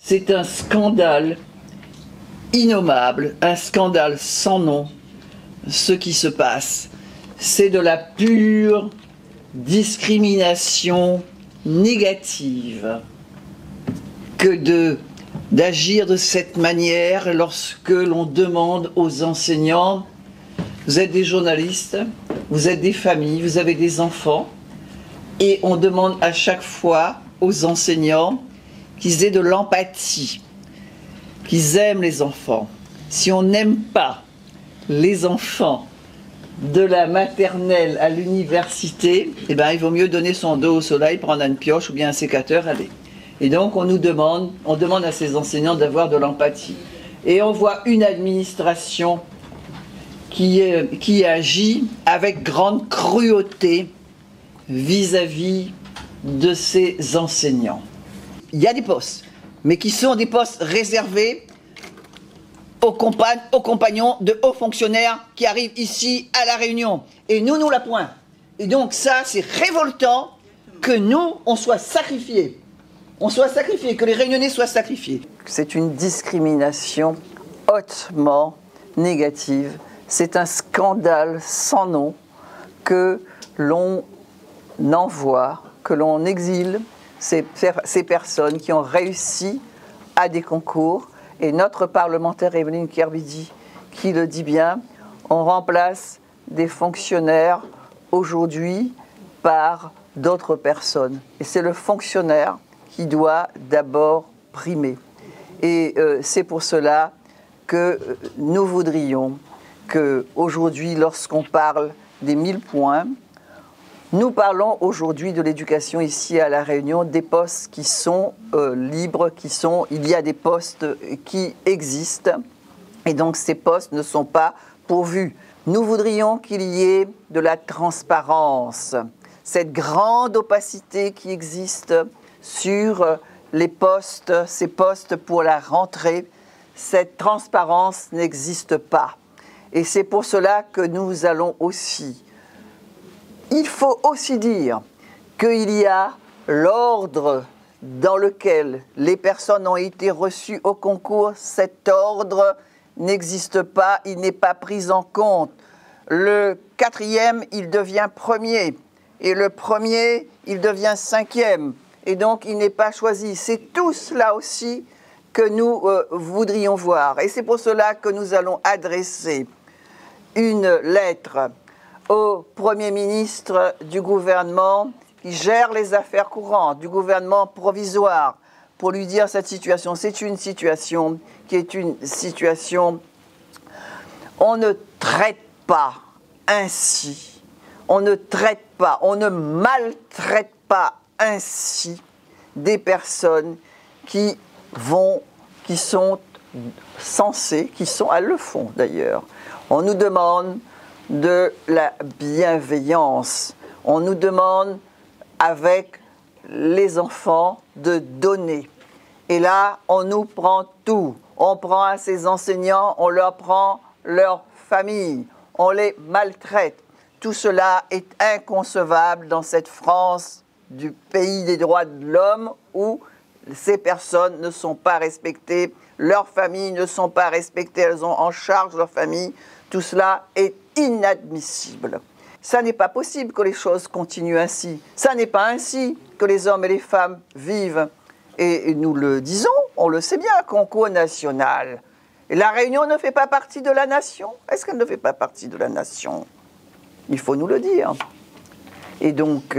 C'est un scandale innommable, un scandale sans nom. Ce qui se passe, c'est de la pure discrimination négative que d'agir de cette manière lorsque l'on demande aux enseignants, vous êtes des journalistes, vous êtes des familles, vous avez des enfants, et on demande à chaque fois aux enseignants qu'ils aient de l'empathie, qu'ils aiment les enfants. Si on n'aime pas les enfants de la maternelle à l'université, eh ben, il vaut mieux donner son dos au soleil, prendre une pioche ou bien un sécateur, aller. Et donc on demande à ces enseignants d'avoir de l'empathie. Et on voit une administration qui agit avec grande cruauté vis-à-vis de ces enseignants. Il y a des postes, mais qui sont des postes réservés aux compagnons de hauts fonctionnaires qui arrivent ici à La Réunion. Et nous la point. Et donc ça, c'est révoltant que nous, on soit sacrifiés. On soit sacrifiés, que les Réunionnais soient sacrifiés. C'est une discrimination hautement négative. C'est un scandale sans nom que l'on envoie, que l'on exile ces personnes qui ont réussi à des concours. Et notre parlementaire Evelyne Kerbidi, qui le dit bien, on remplace des fonctionnaires aujourd'hui par d'autres personnes. Et c'est le fonctionnaire qui doit d'abord primer. Et c'est pour cela que nous voudrions qu'aujourd'hui, lorsqu'on parle des 1000 points, nous parlons aujourd'hui de l'éducation ici à La Réunion, des postes qui sont libres, il y a des postes qui existent, et donc ces postes ne sont pas pourvus. Nous voudrions qu'il y ait de la transparence, cette grande opacité qui existe sur les postes, ces postes pour la rentrée, cette transparence n'existe pas. Et c'est pour cela que nous allons aussi. Il faut aussi dire qu'il y a l'ordre dans lequel les personnes ont été reçues au concours. Cet ordre n'existe pas, il n'est pas pris en compte. Le 4e, il devient 1er. Et le 1er, il devient 5e. Et donc, il n'est pas choisi. C'est tout cela aussi que nous voudrions voir. Et c'est pour cela que nous allons adresser une lettre au Premier ministre du gouvernement qui gère les affaires courantes, du gouvernement provisoire, pour lui dire cette situation. C'est une situation qui est une situation... On ne traite pas ainsi, on ne maltraite pas ainsi des personnes qui sont censées, elles le font d'ailleurs. On nous demande de la bienveillance. On nous demande, avec les enfants, de donner. Et là, on nous prend tout. On prend à ces enseignants, on leur prend leur famille, on les maltraite. Tout cela est inconcevable dans cette France du pays des droits de l'homme où ces personnes ne sont pas respectées, leurs familles ne sont pas respectées, elles ont en charge leur famille. Tout cela est inadmissible. Ça n'est pas possible que les choses continuent ainsi. Ça n'est pas ainsi que les hommes et les femmes vivent. Et nous le disons, on le sait bien, concours national. Et La Réunion ne fait pas partie de la nation. Est-ce qu'elle ne fait pas partie de la nation? Il faut nous le dire. Et donc,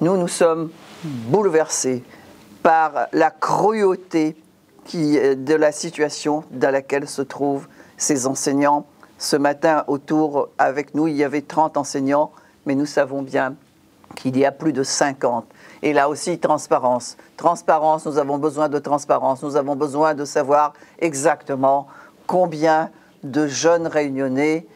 nous sommes bouleversés par la cruauté de la situation dans laquelle se trouvent ces enseignants. Ce matin, autour, avec nous, il y avait 30 enseignants, mais nous savons bien qu'il y a plus de 50. Et là aussi, transparence. Transparence, nous avons besoin de transparence. Nous avons besoin de savoir exactement combien de jeunes réunionnais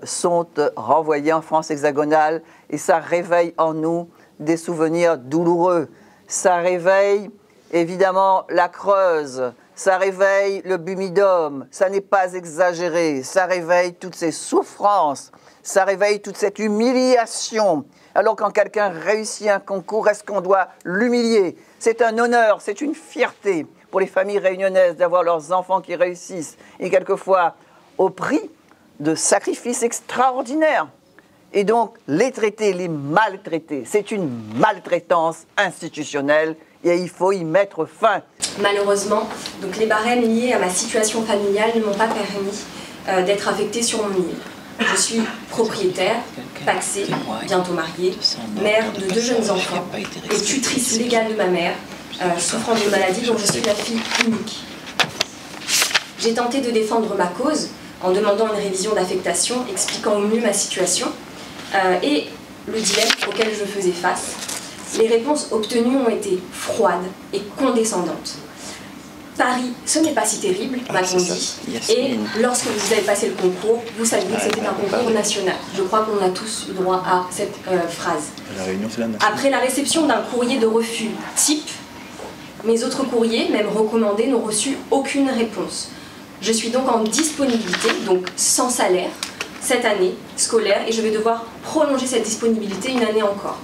sont renvoyés en France hexagonale. Et ça réveille en nous des souvenirs douloureux. Ça réveille, évidemment, la Creuse. Ça réveille le Bumidum, ça n'est pas exagéré, ça réveille toutes ces souffrances, ça réveille toute cette humiliation. Alors quand quelqu'un réussit un concours, est-ce qu'on doit l'humilier? C'est un honneur, c'est une fierté pour les familles réunionnaises d'avoir leurs enfants qui réussissent, et quelquefois au prix de sacrifices extraordinaires. Et donc, les traiter, les maltraiter, c'est une maltraitance institutionnelle et il faut y mettre fin. Malheureusement, donc les barèmes liés à ma situation familiale ne m'ont pas permis d'être affectée sur mon île. Je suis propriétaire, pacsée, bientôt mariée, mère de 2 jeunes enfants et tutrice légale de ma mère, souffrant d'une maladie dont je suis la fille unique. J'ai tenté de défendre ma cause en demandant une révision d'affectation, expliquant au mieux ma situation et le dilemme auquel je faisais face. Les réponses obtenues ont été froides et condescendantes. Paris, ce n'est pas si terrible, m'a-t-on dit. Et lorsque vous avez passé le concours, vous saviez que c'était un concours national. Je crois qu'on a tous le droit à cette phrase. Après la réception d'un courrier de refus type, mes autres courriers, même recommandés, n'ont reçu aucune réponse. Je suis donc en disponibilité, donc sans salaire, cette année scolaire, et je vais devoir prolonger cette disponibilité une année encore.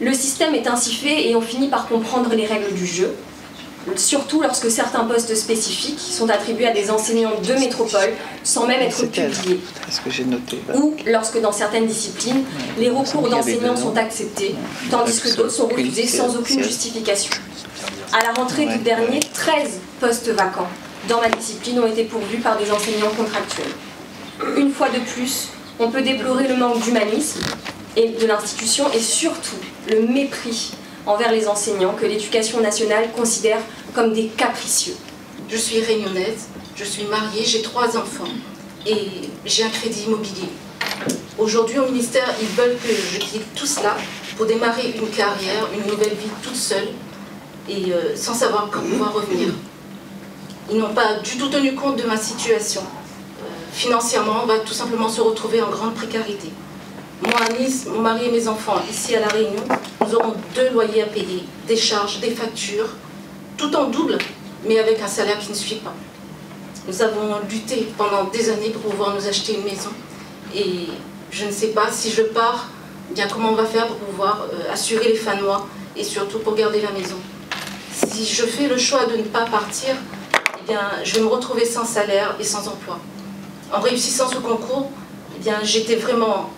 Le système est ainsi fait et on finit par comprendre les règles du jeu, surtout lorsque certains postes spécifiques sont attribués à des enseignants de métropole sans même être publiés. Ou lorsque dans certaines disciplines, les recours d'enseignants sont acceptés, tandis que d'autres sont refusés sans aucune justification. À la rentrée d'août dernier, 13 postes vacants dans ma discipline ont été pourvus par des enseignants contractuels. Une fois de plus, on peut déplorer le manque d'humanisme et de l'institution et surtout le mépris envers les enseignants que l'éducation nationale considère comme des capricieux. Je suis réunionnaise, je suis mariée, j'ai 3 enfants et j'ai un crédit immobilier. Aujourd'hui au ministère, ils veulent que je quitte tout cela pour démarrer une carrière, une nouvelle vie toute seule et sans savoir quand pouvoir revenir. Ils n'ont pas du tout tenu compte de ma situation. Financièrement, on va tout simplement se retrouver en grande précarité. Moi à Nice, mon mari et mes enfants ici à La Réunion, nous aurons 2 loyers à payer, des charges, des factures, tout en double, mais avec un salaire qui ne suit pas. Nous avons lutté pendant des années pour pouvoir nous acheter une maison et je ne sais pas si je pars, bien comment on va faire pour pouvoir assurer les fins de mois et surtout pour garder la maison. Si je fais le choix de ne pas partir, eh bien, je vais me retrouver sans salaire et sans emploi. En réussissant ce concours, eh bien, j'étais vraiment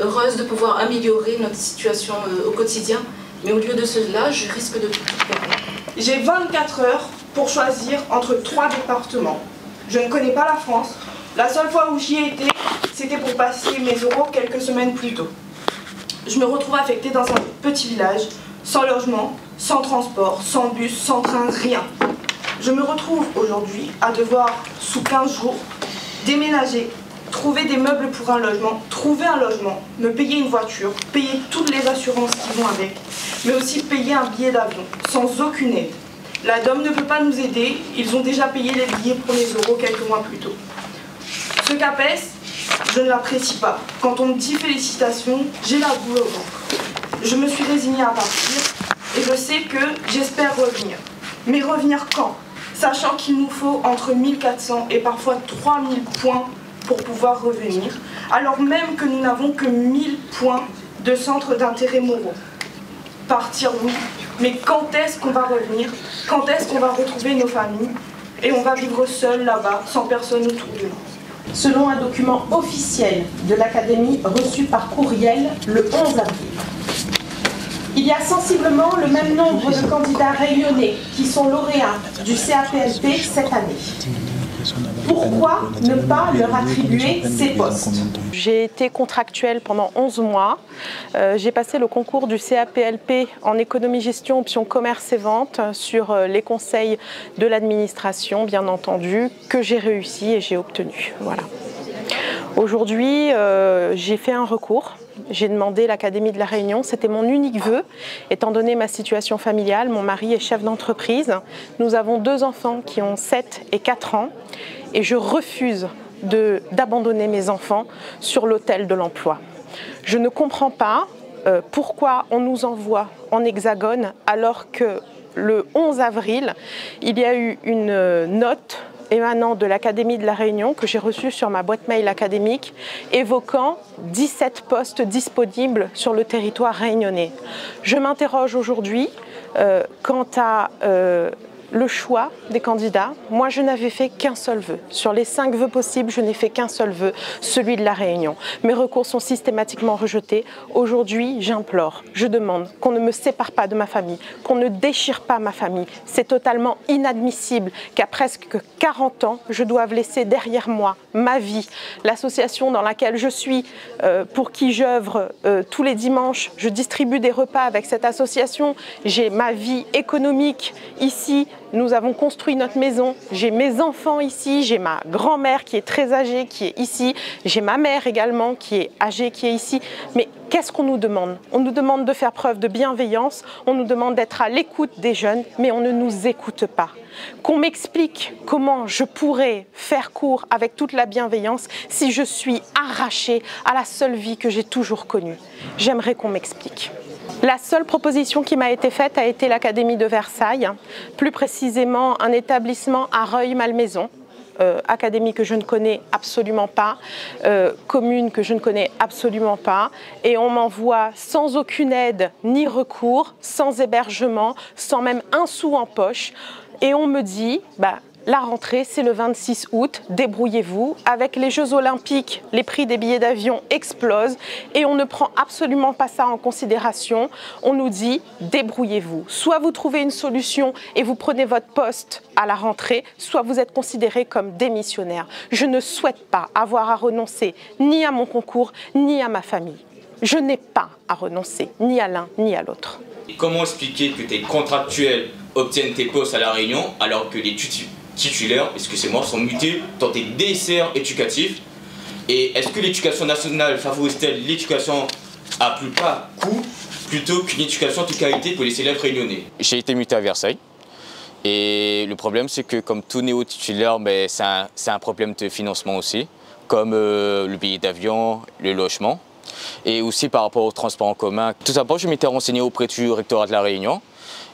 heureuse de pouvoir améliorer notre situation au quotidien, mais au lieu de cela, je risque de tout perdre. J'ai 24 heures pour choisir entre 3 départements. Je ne connais pas la France. La seule fois où j'y ai été, c'était pour passer mes oraux quelques semaines plus tôt. Je me retrouve affectée dans un petit village, sans logement, sans transport, sans bus, sans train, rien. Je me retrouve aujourd'hui à devoir, sous 15 jours, déménager, trouver des meubles pour un logement, trouver un logement, me payer une voiture, payer toutes les assurances qui vont avec, mais aussi payer un billet d'avion, sans aucune aide. La DOM ne peut pas nous aider, ils ont déjà payé les billets pour les euros quelques mois plus tôt. Ce CAPES, je ne l'apprécie pas. Quand on me dit félicitations, j'ai la boule au ventre. Je me suis résignée à partir et je sais que j'espère revenir. Mais revenir quand? Sachant qu'il nous faut entre 1400 et parfois 3000 points pour pouvoir revenir, alors même que nous n'avons que 1000 points de centre d'intérêt moraux. Partir, oui, mais quand est-ce qu'on va revenir? Quand est-ce qu'on va retrouver nos familles? Et on va vivre seul là-bas, sans personne autour de nous. Selon un document officiel de l'Académie reçu par courriel le 11 avril. Il y a sensiblement le même nombre de candidats réunionnais qui sont lauréats du CAPLP cette année. Pourquoi ne pas leur attribuer ces postes? J'ai été contractuelle pendant 11 mois. J'ai passé le concours du CAPLP en économie-gestion, option commerce et vente sur les conseils de l'administration, bien entendu, que j'ai réussi et j'ai obtenu. Voilà. Aujourd'hui, j'ai fait un recours. J'ai demandé l'Académie de La Réunion, c'était mon unique vœu, étant donné ma situation familiale. Mon mari est chef d'entreprise. Nous avons 2 enfants qui ont 7 et 4 ans et je refuse d'abandonner mes enfants sur l'autel de l'emploi. Je ne comprends pas pourquoi on nous envoie en hexagone alors que le 11 avril, il y a eu une note émanant de l'Académie de La Réunion que j'ai reçue sur ma boîte mail académique évoquant 17 postes disponibles sur le territoire réunionnais. Je m'interroge aujourd'hui quant à le choix des candidats. Moi, je n'avais fait qu'un seul vœu. Sur les 5 vœux possibles, je n'ai fait qu'un seul vœu, celui de la Réunion. Mes recours sont systématiquement rejetés. Aujourd'hui, j'implore, je demande qu'on ne me sépare pas de ma famille, qu'on ne déchire pas ma famille. C'est totalement inadmissible qu'à presque 40 ans, je doive laisser derrière moi ma vie, l'association dans laquelle je suis, pour qui j'œuvre tous les dimanches. Je distribue des repas avec cette association. J'ai ma vie économique ici. Nous avons construit notre maison, j'ai mes enfants ici, j'ai ma grand-mère qui est très âgée, qui est ici, j'ai ma mère également qui est âgée, qui est ici. Mais qu'est-ce qu'on nous demande? On nous demande de faire preuve de bienveillance, on nous demande d'être à l'écoute des jeunes, mais on ne nous écoute pas. Qu'on m'explique comment je pourrais faire court avec toute la bienveillance si je suis arrachée à la seule vie que j'ai toujours connue. J'aimerais qu'on m'explique. La seule proposition qui m'a été faite a été l'Académie de Versailles, plus précisément un établissement à Rueil-Malmaison, académie que je ne connais absolument pas, commune que je ne connais absolument pas, et on m'envoie sans aucune aide ni recours, sans hébergement, sans même un sou en poche, et on me dit la rentrée, c'est le 26 août, débrouillez-vous. Avec les Jeux Olympiques, les prix des billets d'avion explosent et on ne prend absolument pas ça en considération. On nous dit, débrouillez-vous. Soit vous trouvez une solution et vous prenez votre poste à la rentrée, soit vous êtes considéré comme démissionnaire. Je ne souhaite pas avoir à renoncer ni à mon concours, ni à ma famille. Je n'ai pas à renoncer, ni à l'un, ni à l'autre. Comment expliquer que tes contractuels obtiennent tes postes à La Réunion alors que les titulaires, excusez-moi, sont mutés dans des desserts éducatifs? Et est-ce que l'éducation nationale favorise-t-elle l'éducation à plus bas coût plutôt qu'une éducation de qualité pour les élèves réunionnais? J'ai été muté à Versailles et le problème c'est que comme tout néo-titulaire, c'est un problème de financement aussi, comme le billet d'avion, le logement et aussi par rapport au transport en commun. Tout simplement, je m'étais renseigné auprès du rectorat de La Réunion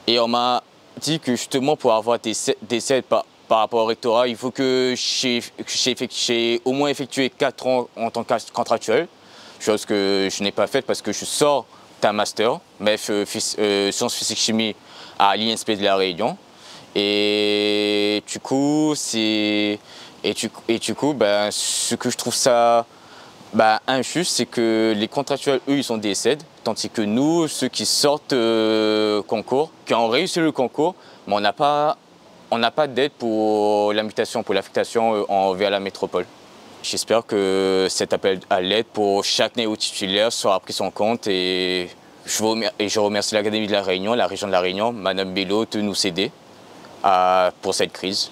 et on m'a dit que justement pour avoir des aides par rapport au rectorat, il faut que j'ai au moins effectué 4 ans en tant que contractuel, chose que je n'ai pas faite parce que je sors d'un master, sciences physique-chimie à l'INSP de La Réunion. Et du coup, ce que je trouve ça injuste, c'est que les contractuels, eux, ils ont des aides, tandis que nous, ceux qui sortent concours, qui ont réussi le concours, mais on n'a pas d'aide pour l'affectation vers la métropole. J'espère que cet appel à l'aide pour chaque néo-titulaire sera pris en compte et je remercie l'Académie de La Réunion, la région de La Réunion, Madame Bello, de nous aider pour cette crise.